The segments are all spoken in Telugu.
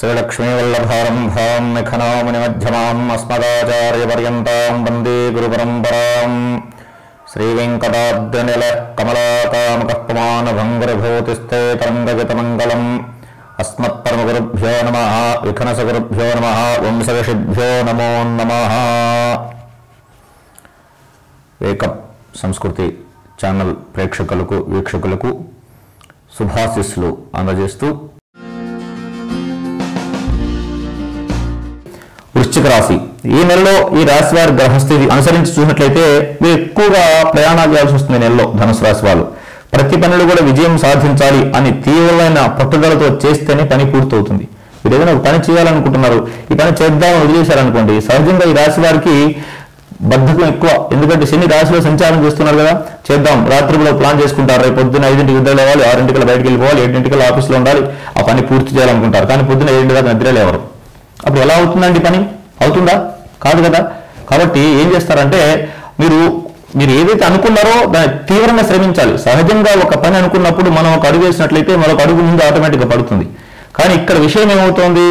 श्रीलक्ष्मीवल्लभारम्भां निखनामुनिमध्यमाम् अस्मदाचार्यपर्यन्तां वन्दे गुरुपरम्परां श्रीवेङ्कटाद्रिनिलकमलाकामुकः पुमानभङ्गुरभूतिस्ते तरङ्गगतमङ्गलम् अस्मत्परमगुरुभ्यो नमः विखनसगुरुभ्यो नमः वंशऋषिभ्यो नमो नमः। వేకప్ సంస్కృతి ఛానల్ ప్రేక్షకులకు వీక్షకులకు శుభాశీస్సులు అందజేస్తూ వృశ్చిక రాశి ఈ నెలలో ఈ రాశి వారి గ్రహస్థితి అనుసరించి చూసినట్లయితే మీరు ఎక్కువగా ప్రయాణాలు చేయాల్సి వస్తుంది. నెలలో ధనుసు రాశి వాళ్ళు ప్రతి పనిలో కూడా విజయం సాధించాలి అని తీవ్రమైన పట్టుదలతో చేస్తేనే పని పూర్తవుతుంది. మీరు ఏదైనా ఒక పని చేయాలనుకుంటున్నారు, ఈ పని చేద్దామని వదిలేశారనుకోండి, సహజంగా ఈ రాశి వారికి బద్ధకం ఎక్కువ. ఎందుకంటే శని రాశిలో సంచారం చేస్తున్నారు కదా, చేద్దాం రాత్రిలో ప్లాన్ చేసుకుంటారు. రేపు పొద్దున్న 5ంటికి నిద్ర లేవాలి, 6ంటికి బయటకు వెళ్ళిపోవాలి, 7ంటికి ఆఫీస్లో ఉండాలి, ఆ పని పూర్తి చేయాలనుకుంటారు. కానీ పొద్దున్న 7 దాకా నిద్ర లేవరు. అప్పుడు ఎలా అవుతుందండి పని? అవుతుందా? కాదు కదా. కాబట్టి ఏం చేస్తారంటే మీరు ఏదైతే అనుకున్నారో దాన్ని తీవ్రంగా శ్రమించాలి. సహజంగా ఒక పని అనుకున్నప్పుడు మనం ఒక అడుగు వేసినట్లయితే మరొక అడుగు ముందు ఆటోమేటిక్గా పడుతుంది. కానీ ఇక్కడ విషయం ఏమవుతోంది,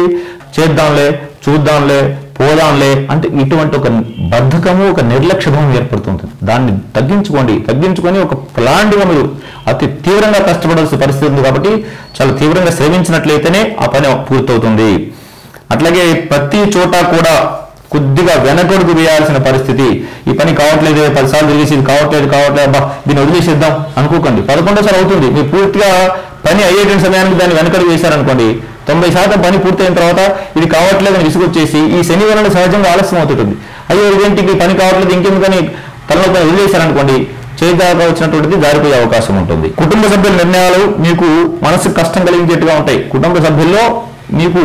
చేద్దాంలే, చూద్దాంలే, పోదాంలే అంటే ఇటువంటి ఒక బద్ధకము, ఒక నిర్లక్ష్యభావం ఏర్పడుతుంది. దాన్ని తగ్గించుకొని ఒక ప్లాన్గా మీరు అతి తీవ్రంగా కష్టపడాల్సిన పరిస్థితి ఉంది. కాబట్టి చాలా తీవ్రంగా శ్రమించినట్లయితేనే ఆ పని పూర్తవుతుంది. అట్లాగే ప్రతి చోట కూడా కొద్దిగా వెనకడుగు వేయాల్సిన పరిస్థితి. ఈ పని కావట్లేదు, 10 సార్లు తిరిగేసి ఇది కావట్లేదు, అబ్బా దీన్ని వదిలేసేద్దాం అనుకోకండి. 11వ అవుతుంది. మీరు పూర్తిగా పని అయ్యేటువంటి సమయానికి దాన్ని వెనకడుగు వేశారనుకోండి, 90% పని పూర్తయిన తర్వాత ఇది కావట్లేదని విసుగొచ్చేసి ఈ శని వలన సహజంగా ఆలస్యం అవుతుంది. అయ్యో ఇదేంటికి పని కావట్లేదు, ఇంకెందుకని తలలో పని వదిలేశారనుకోండి, చేదాకా వచ్చినటువంటిది జారిపోయే అవకాశం ఉంటుంది. కుటుంబ సభ్యుల నిర్ణయాలు మీకు మనసుకు కష్టం కలిగించేట్టుగా ఉంటాయి. కుటుంబ సభ్యుల్లో మీకు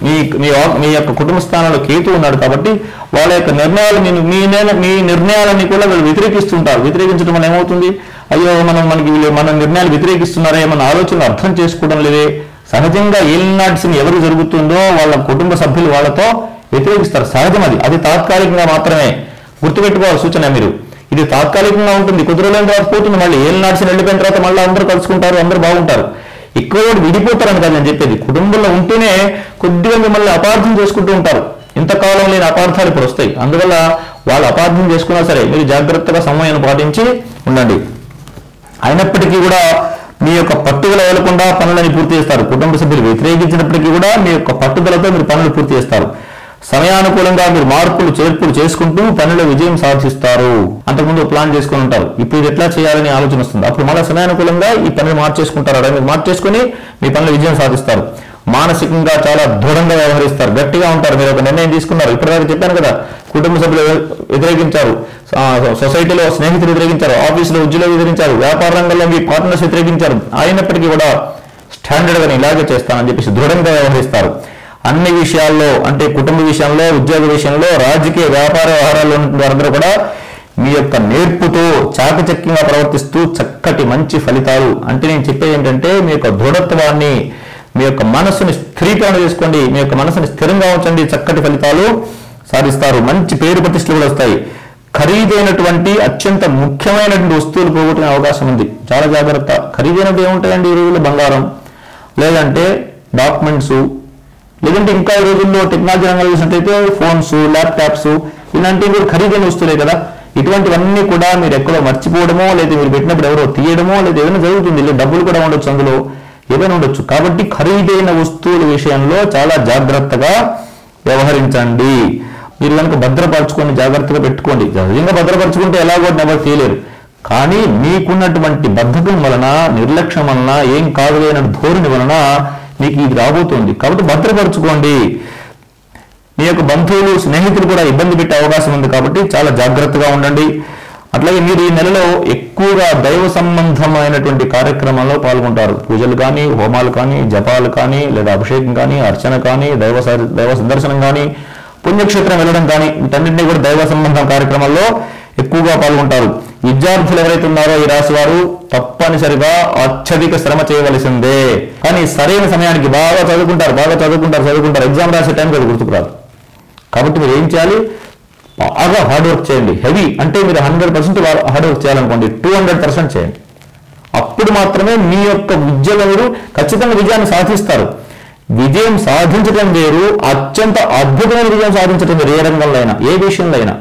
మీ యొక్క కుటుంబ స్థానంలో కేతు ఉన్నాడు కాబట్టి వాళ్ళ యొక్క నిర్ణయాలు మీ నిర్ణయాలన్నీ కూడా వీళ్ళు వ్యతిరేకిస్తుంటారు. వ్యతిరేకించడం వల్ల ఏమవుతుంది, అయ్యో మన నిర్ణయాలు వ్యతిరేకిస్తున్నారా, మన ఆలోచనలు అర్థం చేసుకోవడం లేదే. సహజంగా ఏలినాడ్సిని ఎవరు జరుగుతుందో వాళ్ళ కుటుంబ సభ్యులు వాళ్ళతో వ్యతిరేకిస్తారు. సహజం అది తాత్కాలికంగా మాత్రమే. గుర్తుపెట్టుకోవాలి సూచన, మీరు ఇది తాత్కాలికంగా ఉంటుంది, కొద్ది రోజుల తర్వాత పోతుంది. మళ్ళీ ఏలినాడ్సిని వెళ్ళిపోయిన తర్వాత మళ్ళీ అందరూ కలుసుకుంటారు, అందరూ బాగుంటారు. ఎక్కువ విడిపోతారని కాదు నేను చెప్పేది. కుటుంబంలో ఉంటేనే కొద్దిగా మిమ్మల్ని అపార్థం చేసుకుంటూ ఉంటారు. ఇంతకాలం లేని అపార్థాలు ఇప్పుడు వస్తాయి. అందువల్ల వాళ్ళు అపార్థం చేసుకున్నా సరే మీరు జాగ్రత్తగా సమయాన్ని పాటించి ఉండండి. అయినప్పటికీ కూడా మీ యొక్క పట్టుదల వదలకుండా పనులని పూర్తి చేస్తారు. కుటుంబ సభ్యులు వ్యతిరేకించినప్పటికీ కూడా మీ యొక్క పట్టుదలతో మీరు పనులు పూర్తి చేస్తారు. సమయానుకూలంగా మీరు మార్పులు చేర్పులు చేసుకుంటూ పనిలో విజయం సాధిస్తారు. అంతకుముందు ప్లాన్ చేసుకుని ఉంటారు, ఇప్పుడు ఇది ఎట్లా చేయాలని ఆలోచన వస్తుంది. అప్పుడు మళ్ళీ సమయానుకూలంగా ఈ పనులు మార్చేసుకుంటారు. అలా మీరు మార్చేసుకుని మీ పనులు విజయం సాధిస్తారు. మానసికంగా చాలా దృఢంగా వ్యవహరిస్తారు, గట్టిగా ఉంటారు. మీరు ఒక నిర్ణయం తీసుకున్నారు, ఇప్పటిదాకా చెప్పాను కదా, కుటుంబ సభ్యులు వ్యతిరేకించారు, సొసైటీలో స్నేహితులు వ్యతిరేకించారు, ఆఫీసులో ఉద్యోగులు వ్యతిరేకించారు, వ్యాపార రంగంలో మీ పార్ట్నర్స్ వ్యతిరేకించారు. అయినప్పటికీ కూడా స్టాండర్డ్గా ఇలాగే చేస్తానని చెప్పేసి దృఢంగా వ్యవహరిస్తారు. అన్ని విషయాల్లో అంటే కుటుంబ విషయంలో, ఉద్యోగ విషయంలో, రాజకీయ వ్యాపార వ్యవహారాల్లో ఉన్న వారందరూ కూడా మీ యొక్క నేర్పుతో చాకచక్యంగా ప్రవర్తిస్తూ చక్కటి మంచి ఫలితాలు. అంటే నేను చెప్పేది ఏంటంటే మీ యొక్క దృఢత్వాన్ని, మీ యొక్క మనస్సుని స్థిరీకరణ చేసుకోండి, మీ యొక్క మనసుని స్థిరంగా ఉంచండి, చక్కటి ఫలితాలు సాధిస్తారు. మంచి పేరు ప్రతిష్టలు కూడా వస్తాయి. ఖరీదైనటువంటి అత్యంత ముఖ్యమైనటువంటి వస్తువులు పోగొట్టుకునే అవకాశం ఉంది. చాలా జాగ్రత్త. ఖరీదైనవి ఏముంటాయండి ఈ రోజుల్లో? బంగారం, లేదంటే డాక్యుమెంట్స్, లేదంటే ఇంకా ఈ రోజుల్లో టెక్నాలజీ రంగంలో చూసినట్టయితే ఫోన్స్, ల్యాప్టాప్స్, ఇలాంటివి కూడా ఖరీదైన వస్తువులే కదా. ఇటువంటివన్నీ కూడా మీరు ఎక్కడో మర్చిపోవడమో, లేదా మీరు పెట్టినప్పుడు ఎవరో తీయడమో, లేదా ఏదైనా జరుగుతుంది. లేదా డబ్బులు కూడా ఉండొచ్చు, అందులో ఏదైనా ఉండొచ్చు. కాబట్టి ఖరీదైన వస్తువుల విషయంలో చాలా జాగ్రత్తగా వ్యవహరించండి. మీరు కనుక భద్రపరచుకొని జాగ్రత్తగా పెట్టుకోండి. నిజంగా భద్రపరచుకుంటే ఎలాగో ఎవరు తీయలేరు. కానీ మీకున్నటువంటి బద్ధకం వలన, నిర్లక్ష్యం వలన, ఏం కాదులేన ధోరణి వలన మీకు ఇది రాబోతుంది. కాబట్టి భద్రపరచుకోండి. మీ యొక్క బంధువులు, స్నేహితులు కూడా ఇబ్బంది పెట్టే అవకాశం ఉంది. కాబట్టి చాలా జాగ్రత్తగా ఉండండి. అట్లాగే మీరు ఈ నెలలో ఎక్కువగా దైవ సంబంధమైనటువంటి కార్యక్రమాల్లో పాల్గొంటారు. పూజలు కానీ, హోమాలు కానీ, జపాలు కానీ, లేదా అభిషేకం కానీ, అర్చన కానీ, దైవ సందర్శనం కానీ, పుణ్యక్షేత్రం వెళ్ళడం కానీ, వీటన్నింటినీ కూడా దైవ సంబంధ కార్యక్రమాల్లో ఎక్కువగా పాల్గొంటారు. విద్యార్థులు ఎవరైతే ఉన్నారో ఈ రాశి వారు తప్పనిసరిగా అత్యధిక శ్రమ చేయవలసిందే. కానీ సరైన సమయానికి బాగా చదువుకుంటారు. ఎగ్జామ్ రాసే టైంకి అది గుర్తుకురాదు. కాబట్టి మీరు ఏం చేయాలి? బాగా హార్డ్ వర్క్ చేయండి. హెవీ అంటే మీరు 100% హార్డ్ వర్క్ చేయాలనుకోండి, 200% చేయండి. అప్పుడు మాత్రమే మీ యొక్క విద్యలో మీరు ఖచ్చితంగా విజయాన్ని సాధిస్తారు. విజయం సాధించడం వేరు, అత్యంత అద్భుతమైన విజయం సాధించడం వేరు. ఏ రంగంలో అయినా, ఏ విషయంలో అయినా.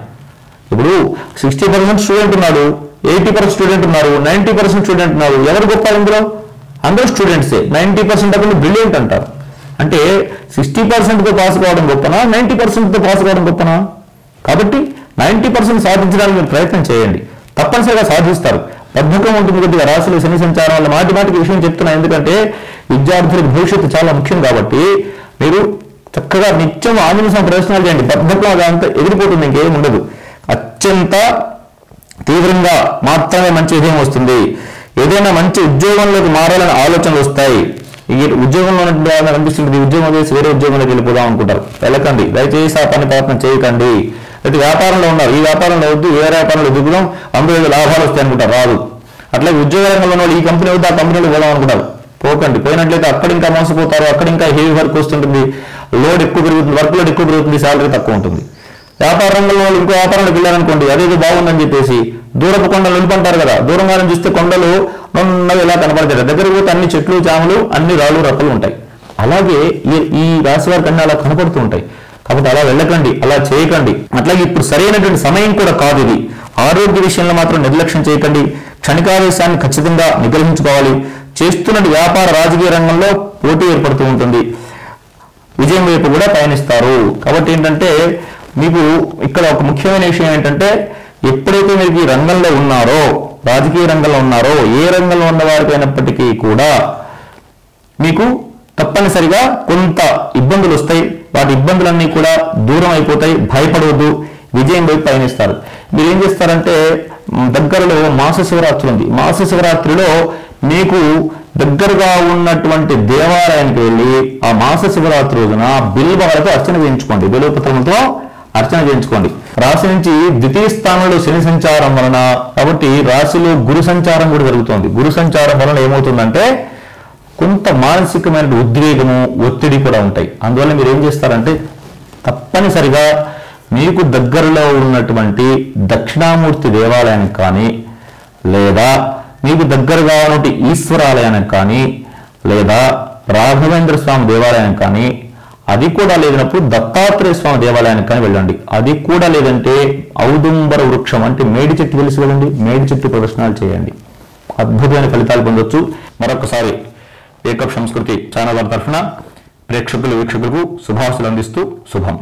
ఇప్పుడు 60% స్టూడెంట్ ఉన్నాడు, 80% స్టూడెంట్ ఉన్నారు, 90% స్టూడెంట్ ఉన్నారు. ఎవరు గొప్ప ఇందులో? అందరూ స్టూడెంట్సే. 90% అక్కడ బ్రిలియంట్ అంటారు. అంటే 60%తో పాస్ కావడం గొప్పనా, 90%తో పాస్ కావడం గొప్పనా? కాబట్టి 90% సాధించడానికి మీరు ప్రయత్నం చేయండి, తప్పనిసరిగా సాధిస్తారు. బద్ధకం ఉంటుంది కొద్దిగా రాశులు శని సంచారం వల్ల. మాటిమాటికి విషయం చెప్తున్నా, ఎందుకంటే విద్యార్థులకు భవిష్యత్తు చాలా ముఖ్యం. కాబట్టి మీరు చక్కగా నిత్యం ఆంజనేయ స్వామి ప్రదర్శనలు చేయండి. బద్ధకం అదంతా ఎగిరిపోతుంది, ఇంకేం ఉండదు. అత్యంత తీవ్రంగా మాత్రమే మంచి విజయం వస్తుంది. ఏదైనా మంచి ఉద్యోగంలోకి మారాలని ఆలోచనలు వస్తాయి. ఈ ఉద్యోగంలో అనిపిస్తుంది, ఉద్యోగం చేసి వేరే ఉద్యోగంలోకి వెళ్ళిపోదాం అనుకుంటారు. వెళ్ళకండి, దయచేసి ఆ పని ప్రయత్నం చేయకండి. అయితే వ్యాపారంలో ఉన్నారు, ఈ వ్యాపారంలో వద్దు, ఏ వ్యాపారంలో దిగుదాం, అందులో ఏదో లాభాలు వస్తాయి అనుకుంటారు, రాదు. అట్లాగే ఉద్యోగ రంగంలో ఉన్న వాళ్ళు ఈ కంపెనీ వద్దు, ఆ కంపెనీలో పోదాం అనుకుంటారు, పోకండి. పోయినట్లయితే అక్కడ ఇంకా మోసపోతారు, అక్కడ ఇంకా హెవీ వర్క్ వస్తుంటుంది, లోడ్ ఎక్కువ పెరుగుతుంది, వర్క్ లోడ్ ఎక్కువ పెరుగుతుంది, శాలరీ తక్కువ ఉంటుంది. వ్యాపార రంగంలో వాళ్ళు ఇంకో వ్యాపారంలోకి వెళ్ళారనుకోండి, అదేదో బాగుందని చెప్పేసి దూరపు కొండలు నిలుపుంటారు కదా, దూరంగా చూస్తే కొండలు నున్నగా ఇలా కనపడతాయి, దగ్గరకు పోతే అన్ని చెట్లు చాములు అన్ని రాళ్ళు రప్పలు ఉంటాయి. అలాగే ఈ రాశి వారికి అన్ని అలా కనపడుతూ ఉంటాయి. కాబట్టి అలా వెళ్ళకండి, అలా చేయకండి. అట్లాగే ఇప్పుడు సరైనటువంటి సమయం కూడా కాదు ఇది. ఆరోగ్య విషయంలో మాత్రం నిర్లక్ష్యం చేయకండి. క్షణికావేశాన్ని ఖచ్చితంగా నిగ్రహించుకోవాలి. చేస్తున్న వ్యాపార రాజకీయ రంగంలో పోటీ ఏర్పడుతూ ఉంటుంది, విజయం వైపు కూడా పయనిస్తారు. కాబట్టి ఏంటంటే మీకు ఇక్కడ ఒక ముఖ్యమైన విషయం ఏంటంటే, ఎప్పుడైతే మీరు ఈ రంగంలో ఉన్నారో, రాజకీయ రంగంలో ఉన్నారో, ఏ రంగంలో ఉన్న వారికి అయినప్పటికీ కూడా మీకు తప్పనిసరిగా కొంత ఇబ్బందులు వస్తాయి. వాటి ఇబ్బందులన్నీ కూడా దూరం అయిపోతాయి. భయపడవద్దు, విజయం వైపు పయనిస్తారు. మీరు ఏం చేస్తారంటే, దగ్గరలో మాస శివరాత్రి ఉంది. మాస శివరాత్రిలో మీకు దగ్గరగా ఉన్నటువంటి దేవాలయానికి వెళ్ళి ఆ మాస శివరాత్రి రోజున బిల్వలతో అర్చన చేయించుకోండి, బిల్వపత్రములతో అర్చన చేయించుకోండి. రాశి నుంచి ద్వితీయ స్థానంలో శని సంచారం వలన, కాబట్టి రాశిలో గురు సంచారం కూడా జరుగుతోంది. గురు సంచారం వలన ఏమవుతుందంటే కొంత మానసికమైన ఉద్వేగము, ఒత్తిడి కూడా ఉంటాయి. అందువల్ల మీరు ఏం చేస్తారంటే, తప్పనిసరిగా మీకు దగ్గరలో ఉన్నటువంటి దక్షిణామూర్తి దేవాలయానికి కానీ, లేదా మీకు దగ్గరగా ఉన్నటువంటి ఈశ్వరాలయానికి కానీ, లేదా రాఘవేంద్ర స్వామి దేవాలయానికి కానీ, అది కూడా లేనప్పుడు దత్తాత్రేయ స్వామి దేవాలయానికి కానీ వెళ్ళండి. అది కూడా లేదంటే ఔదుంబర వృక్షం అంటే మేడి చెట్టు తెలిసి వెళ్ళండి, మేడి చెట్టు ప్రదర్శనలు చేయండి. అద్భుతమైన ఫలితాలు పొందొచ్చు. మరొకసారి ఏకప్ సంస్కృతి ఛానల్ తరఫున ప్రేక్షకులు వీక్షకులకు శుభాశులు అందిస్తూ శుభం.